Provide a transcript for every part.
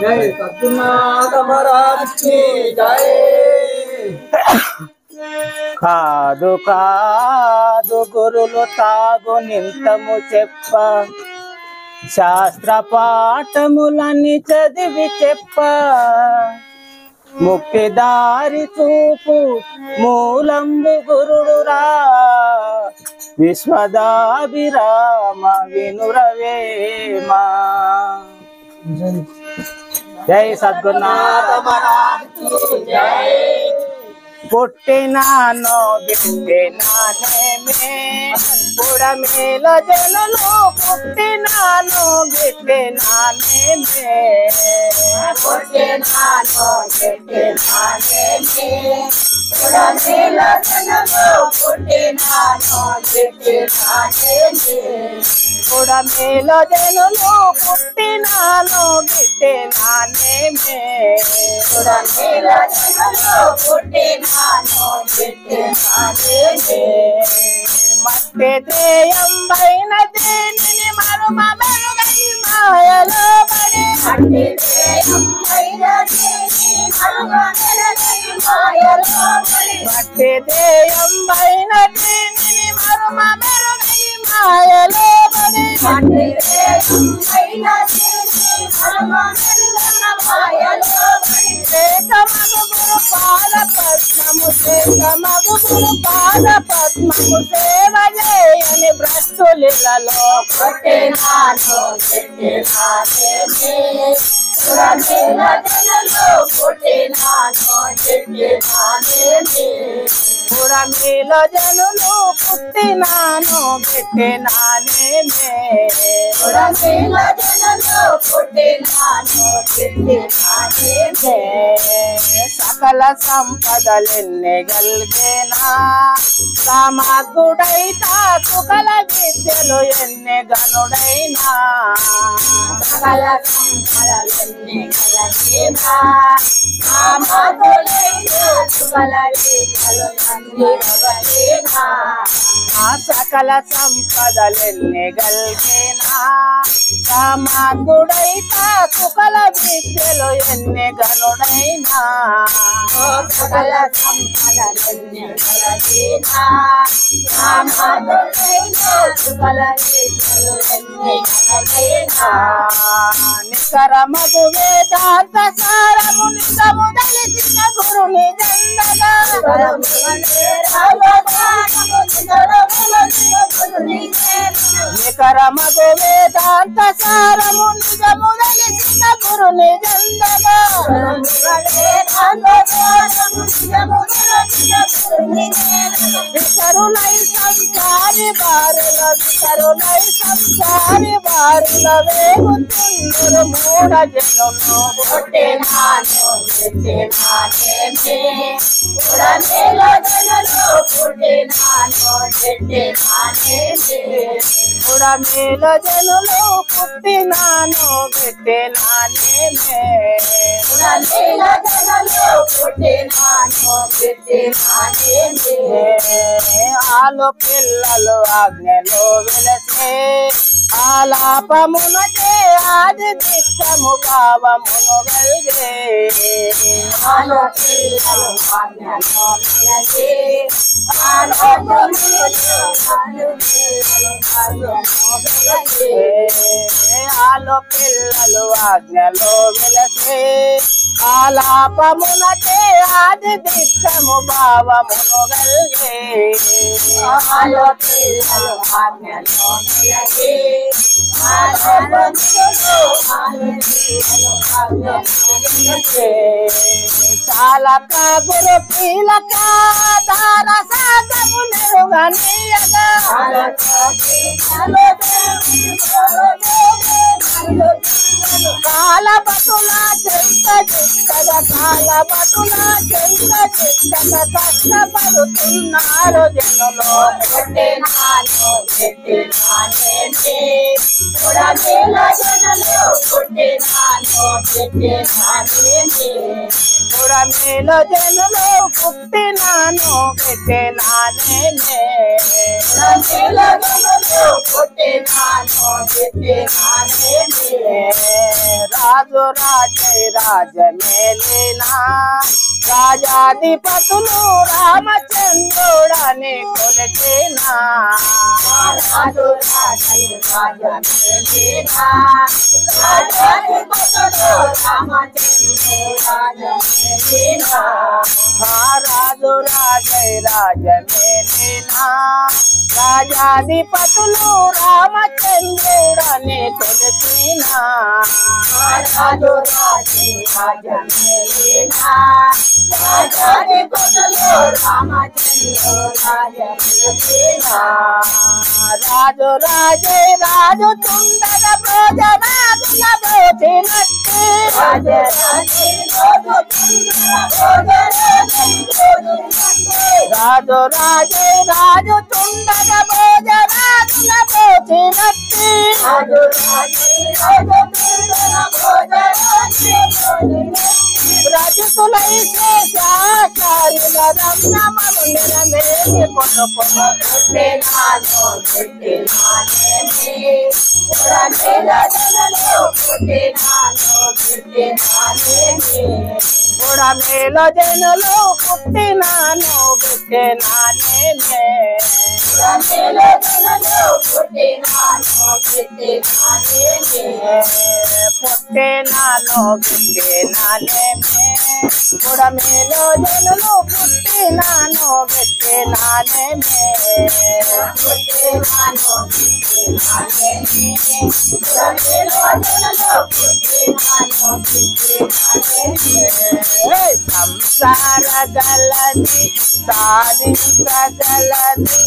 जय सद्गुरुनाथ महाराज की जय। కాదు కాదు గురులు తాగు నింతము చెప్ప శాస్త్ర పాఠములని చదివి చెప్ప ముక్తి దారి చూపు మూలంబు గురుడురా విశ్వదాభిరామ వినురవేమా। జై సద్గురునాథ महाराज की जय। పుట్టినానో గిట్టినానేమే పుడమేల జనులు పుట్టినానో గిట్టినానేమే పుట్టినానో గిట్టినానేమే పుడమేల జనులు పుట్టినానో గిట్టినానేమే పుడమేల జనులు పుట్టినానో గిట్టినానేమే పుడమేల జనులు పుట్టినానో గిట్టినానేమే మట్టి దేయంబైన దేనిని మరుమ మెరుగని మాయలో పడి మట్టి దేయంబైన దేనిని మరుమ మెరుగని మాయలో పడి మట్టి దేయంబైన దేనిని మరుమ మెరుగని మాయలో పడి మట్టి దేయంబైన దేనిని మరుమ మెరుగని మాయలో పడి శ్రేష్టమగు గురు పాద పద్మము శ్రేష్టమగు గురు పాద పద్మము సేవ చేయని భ్రష్టులలో పుట్టినానో గిట్టినానేమే పుడమేల జనులు పుట్టినానో గిట్టినానేమే పుడమేల జనులు పుట్టినాను గిట్టినానేమే పుడమేల జనులు పుట్టినానో గిట్టినానేమే సకల సంపదలెన్ని గల్గేనా సమగ్గుడైతా సుకల విద్యలు ఎన్ని గనుడైనా సకల సంపదలన్నీ కలగేనా మామూలైన సుకల విద్యలు అన్ని కలగేనా ఆ సకల సంపదలెన్ని గల్గేనా సమగ్గుడైతా సుకల విద్యలు ఎన్ని గనుడైనా సకల సంపదలన్నీ కలగేనా మామూలైన సుకల విద్యలు అన్ని కలగేనా నికరమగు వేదాంత సారము నిజము దలిసిన గురుని జందగా నికరమగు వేదాంత సారము నిజము దలిసిన గురుని జందగా వికరులై సంసారి బారుల వికరులై సంసారి బారుల వేగుతుందురు మూఢ జనులు పుట్టినానో గిట్టినానేమే పుడమేల జనులు పుట్టినానో గిట్టినానేమే పుడమేల జనులు పుట్టినాను గిట్టినానేమే పుడమేల జనులు పుట్టినానో గిట్టినానేమే ఆలు పిల్లలు ఆజ్ఞలో వెలసే ఆలాపమునకే ఆది దిక్కము భావమును గల్గే ఆలో పిల్లలు ఆజ్ఞలో మెలగే ఆలోపమునకే ఆలు పిల్లలు ఆజ్ఞలో వెలసే ఆలాపమునకే ఆది దిక్కము భావమును గల్గే ఆలో పిల్లలు ఆజ్ఞలో మెలగే చాలక గురు పీలక తార సాగము నెరుగనీయగా కాల బతుల చెంత చిక్కగా కాల బతుల చెంత చిక్కగా కష్టపడుతున్నారు జనులు పుట్టినానో గిట్టినానేమే పుడమేల జనులు పుట్టినానో గిట్టినానేమే పుడమేల జనులు పుట్టినాను గిట్టినానేమే పుడమేల జనులు పుట్టినానో గిట్టినానేమే రాజు రాజై రాజ మేలినా రాజాధిపతులు రామచంద్రుడని కొలిచినా రాజు రాజై రాజ మేలినా రాజాధిపతులు రామచంద్రుడని కొలిచినా రాజు రాజై రాజ మేలినా రాజాధిపతులు రామచంద్రుడని కొలిచినా రాజు రాజై రాజ మేలినా రాజాధిపతులు రామచంద్రుడని కొలిచినా రాజు రాజై రాజు తుండగ భోజనాదుల భోజనట్టి రాజు రాజై రాజు రాజు రాజై రాజు తుండగ భోజనాదుల భోజనట్టి రాజు రాజై రజకులై శేషాచార్యుల రమ్యమను నిరమేమి కొనుకొను పుడమేలో జనులు పుట్టినాను పుట్టినానేమే పుట్టినాను పుట్టినానేమే పుడమేలో జనులు పుట్టినాను పుట్టినానేమే సంసార గలది సాధించగలది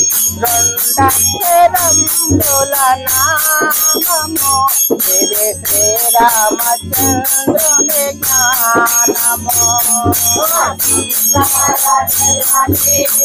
రెండక్షరంబుల నామము ఇది శ్రీరామచంద్రుని జ్ఞానము సంసారగలది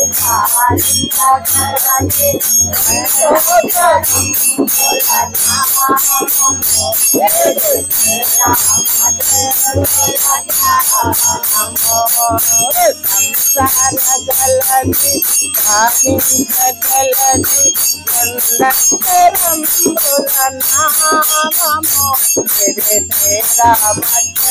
సాధించగలది రెండక్షరంబుల నామము ఇది శ్రీరామచంద్రుని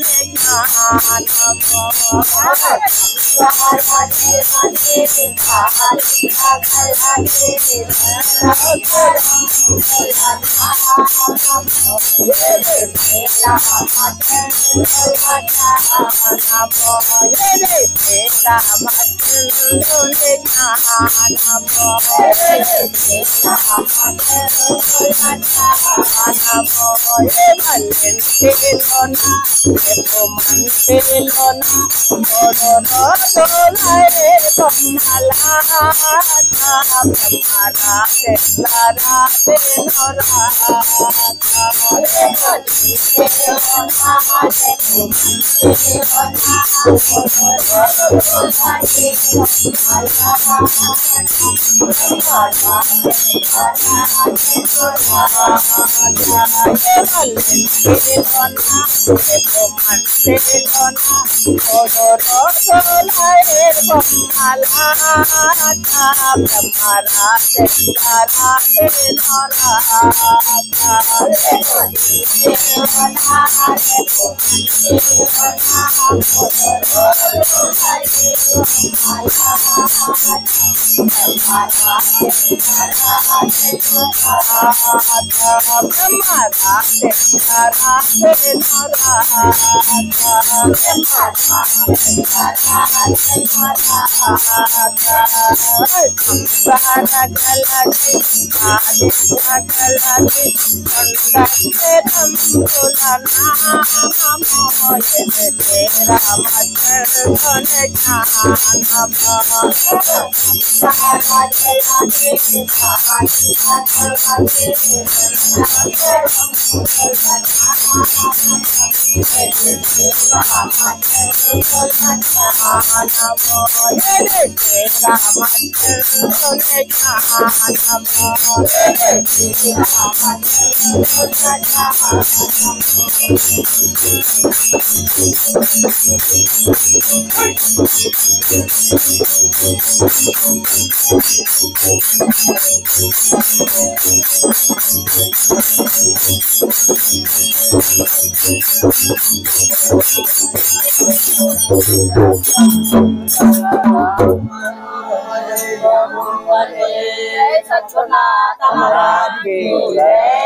జ్ఞానము రామచంద్రుని జ్ఞానము మంటిలోన जय सच्चिदानंद महाराज की जय।